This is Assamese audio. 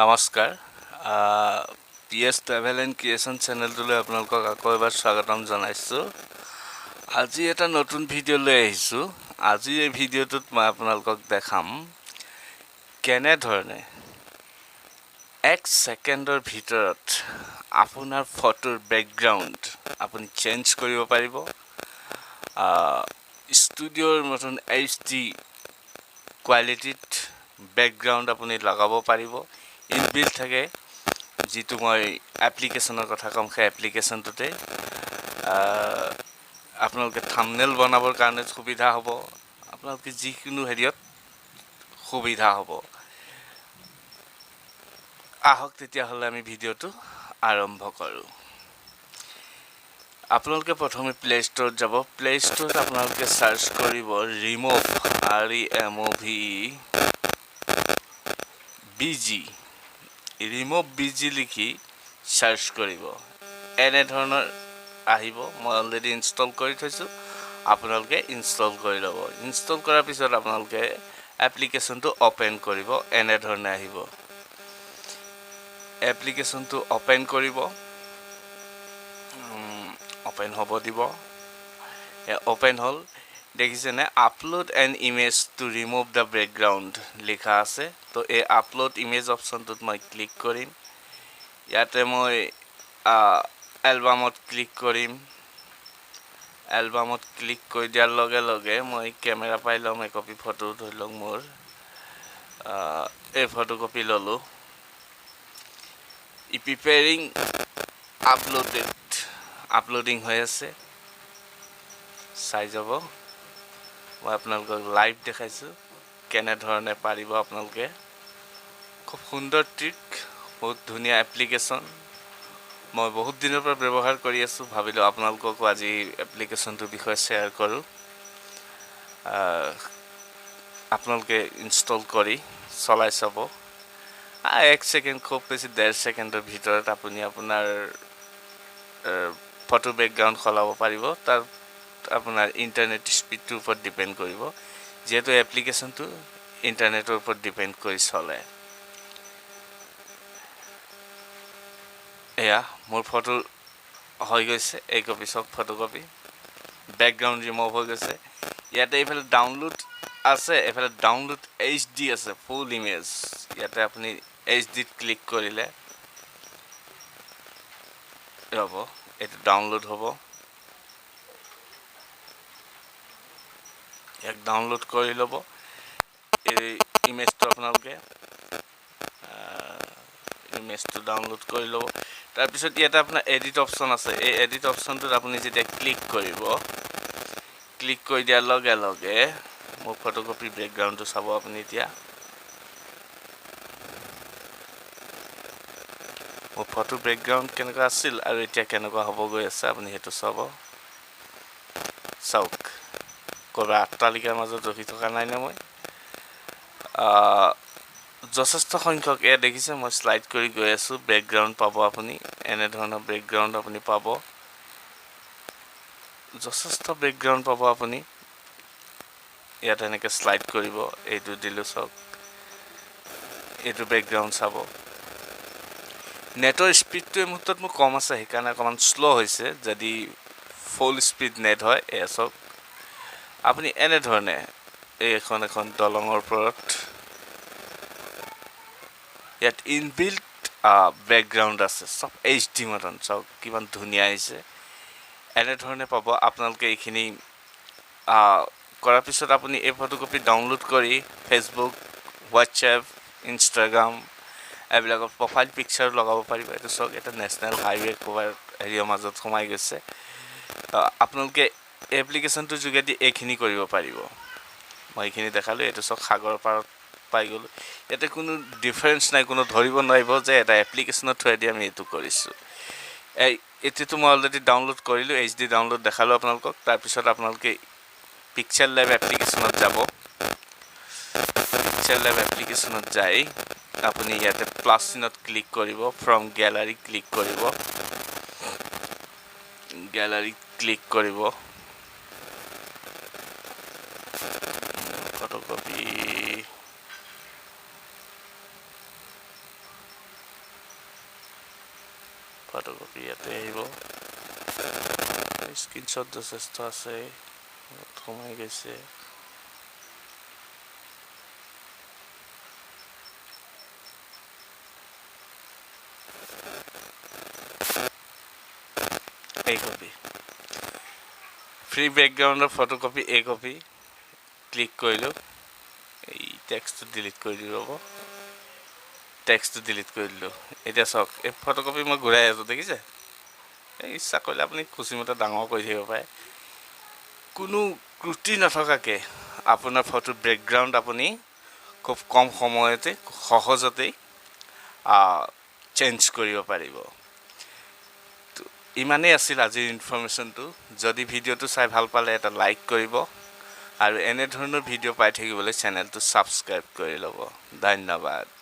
নমস্কাৰ P S travel and creation চেনেলটোলৈ আপোনালোকক আকৌ এবাৰ স্বাগতম জনাইছোঁ। আজি এটা নতুন ভিডিঅ' লৈ আহিছোঁ। আজি এই ভিডিঅ'টোত মই আপোনালোকক দেখাম কেনেধৰণে 1 ছেকেণ্ডৰ ভিতৰত আপোনাৰ ফটোৰ বেকগ্ৰাউণ্ড আপুনি চেঞ্জ কৰিব পাৰিব। ষ্টুডিঅ'ৰ মতন HD কোৱালিটিত বেকগ্ৰাউণ্ড আপুনি লগাব পাৰিব। ইনবিল্ট থাকে, যিটো মই এপ্লিকেশ্যনৰ কথা ক'ম, সেই এপ্লিকেশ্যনটোতে আপোনালোকে থাম্বনেইল বনাবৰ কাৰণে সুবিধা হ'ব। আপোনালোকে যিকোনো হেৰিয়ত সুবিধা হ'ব। আহক তেতিয়াহ'লে আমি ভিডিঅ'টো আৰম্ভ কৰোঁ। আপোনালোকে প্ৰথমে প্লে ষ্ট'ৰত যাব। প্লে ষ্ট'ৰত আপোনালোকে চাৰ্চ কৰিব remove REMOVE BG remove BG লিখি চাৰ্চ কৰিব। এনেধৰণৰ আহিব। মই অলৰেডি ইনষ্টল কৰি থৈছোঁ, আপোনালোকে ইনষ্টল কৰি ল'ব। ইনষ্টল কৰাৰ পিছত আপোনালোকে এপ্লিকেশ্যনটো অ'পেন কৰিব। এনেধৰণে আহিব। এপ্লিকেশ্যনটো অ'পেন কৰিব, অ'পেন হ'ব দিব। অ'পেন হ'ল, দেখিছেনে? Upload N image to remove the background লিখা আছে। তো এই আপলোড ইমেজ অপশ্যনটোত মই ক্লিক কৰিম। ইয়াতে মই এলবামত ক্লিক কৰিম। এলবামত ক্লিক কৰি দিয়াৰ লগে লগে মই কেমেৰা পাই ল'ম একপি ফটো। ধৰি লওক মোৰ এই ফটোকপি ল'লোঁ। প্ৰিপেয়াৰিং আপলোডিং হৈ আছে, চাই যাব। মই আপোনালোকক লাইভ দেখাইছোঁ কেনেধৰণে পাৰিব আপোনালোকে। খুব সুন্দৰ ট্ৰিক, বহুত ধুনীয়া এপ্লিকেশ্যন। মই বহুত দিনৰ পৰা ব্যৱহাৰ কৰি আছোঁ, ভাবিলোঁ আপোনালোককো আজি এপ্লিকেশ্যনটোৰ বিষয়ে শ্বেয়াৰ কৰোঁ। আপোনালোকে ইনষ্টল কৰি চলাই চাব। 1 ছেকেণ্ড, খুব বেছি 1.5 ছেকেণ্ডৰ ভিতৰত আপুনি আপোনাৰ ফটো বেকগ্ৰাউণ্ড সলাব পাৰিব। তাৰ আপোনাৰ ইণ্টাৰনেট স্পীডটোৰ ওপৰত ডিপেণ্ড কৰিব, যিহেতু এপ্লিকেশ্যনটো ইণ্টাৰনেটৰ ওপৰত ডিপেণ্ড কৰি চলে। এয়া মোৰ ফটো হৈ গৈছে, এই কপি চব ফটোকপি। বেকগ্ৰাউণ্ড ৰিমুভ হৈ গৈছে। ইয়াতে এইফালে ডাউনলোড আছে, এইফালে ডাউনলোড HD আছে, ফুল ইমেজ। ইয়াতে আপুনি HDত ক্লিক কৰিলে ৰ'ব, এইটো ডাউনলোড হ'ব। ইয়াক ডাউনলোড কৰি ল'ব। এই ইমেজটো আপোনালোকে ইমেজটো ডাউনলোড কৰি ল'ব। তাৰপিছত ইয়াতে আপোনাৰ এডিট অপশ্যন আছে। এই এডিট অপশ্যনটোত আপুনি যেতিয়া ক্লিক কৰিব, ক্লিক কৰি দিয়াৰ লগে লগে মোৰ ফটোকপি বেকগ্ৰাউণ্ডটো চাব আপুনি। এতিয়া মোৰ ফটো বেকগ্ৰাউণ্ড কেনেকুৱা আছিল আৰু এতিয়া কেনেকুৱা হ'ব গৈ আছে, আপুনি সেইটো চাব। চাওক, ক'ৰবাত আঠটালিকাৰ মাজত ৰখি থকা নাই নে মই? যথেষ্ট সংখ্যক এয়া দেখিছে, মই শ্লাইড কৰি গৈ আছোঁ। বেকগ্ৰাউণ্ড পাব আপুনি, এনেধৰণৰ বেকগ্ৰাউণ্ড আপুনি পাব। যথেষ্ট বেকগ্ৰাউণ্ড পাব আপুনি। ইয়াত এনেকৈ শ্লাইড কৰিব। এইটো দিলোঁ, চাওক, এইটো বেকগ্ৰাউণ্ড চাব। নেটৰ স্পীডটো এই মুহূৰ্তত মোৰ কম আছে, সেইকাৰণে অকণমান শ্ল' হৈছে। যদি ফুল স্পীড নেট হয়, এয়া চাওক, আপুনি এনেধৰণে এখন দলঙৰ ওপৰত ইয়াত ইনবিল্ট বেকগ্ৰাউণ্ড আছে, চব HD মতন। চাওক কিমান ধুনীয়া আহিছে। এনেধৰণে পাব আপোনালোকে। এইখিনি কৰাৰ পিছত আপুনি এই ফটোকপি ডাউনলোড কৰি ফেচবুক, হোৱাটছএপ, ইনষ্টাগ্ৰাম এইবিলাকত প্ৰফাইল পিকচাৰ লগাব পাৰিব। এইটো চাওক, এটা নেশ্যনেল হাইৱে ক'ৰবাৰ হেৰিয়ৰ মাজত সোমাই গৈছে। আপোনালোকে এপ্লিকেশ্যনটোৰ যোগেদি এইখিনি কৰিব পাৰিব। মই এইখিনি দেখালোঁ। এইটো চাওক, সাগৰৰ পাৰত পাই গ'লোঁ। ইয়াতে কোনো ডিফাৰেঞ্চ নাই, কোনো ধৰিব নোৱাৰিব যে এটা এপ্লিকেশ্যনৰ থ্ৰুৱেদি আমি এইটো কৰিছোঁ। এতিয়াতো মই অলৰেডি ডাউনলোড কৰিলোঁ, HD ডাউনলোড দেখালোঁ আপোনালোকক। তাৰপিছত আপোনালোকে পিক্সাৰ লেব এপ্লিকেশ্যনত যাব। পিক্সাৰ লেব এপ্লিকেশ্যনত যাই আপুনি ইয়াতে প্লাছ চিনত ক্লিক কৰিব, ফ্ৰম গেলাৰী ক্লিক কৰিব। গেলাৰী ক্লিক কৰিব, ফটোকপি ফটোকপি ইয়াতে আহিব স্ক্ৰীনশ্বট যথেষ্ট আছে সোমাই গৈছে এই কপি ফ্ৰী বেকগ্ৰাউণ্ডৰ ফটোকপি এই কপি ক্লিক কৰিলোঁ এই টেক্সটটো ডিলিট কৰি দিব টেক্সটটো ডিলিট কৰি দিলোঁ এতিয়া চাওক এই ফটোকপি মই ঘূৰাই আছোঁ দেখিছে এই ইচ্ছা কৰিলে আপুনি খুচিমতে ডাঙৰ কৰি থাকিব পাৰে কোনো ত্ৰুটি নথকাকৈ আপোনাৰ ফটো বেকগ্ৰাউণ্ড আপুনি খুব কম সময়তে সহজতেই চেঞ্জ কৰিব পাৰিব ইমানেই আছিল আজিৰ ইনফৰমেশ্যনটো যদি ভিডিঅ'টো চাই ভাল পালে এটা লাইক কৰিব আৰু এনেধৰণৰ ভিডিঅ' পাই থাকিবলৈ চেনেলটো ছাবস্ক্ৰাইব কৰি ল'ব ধন্যবাদ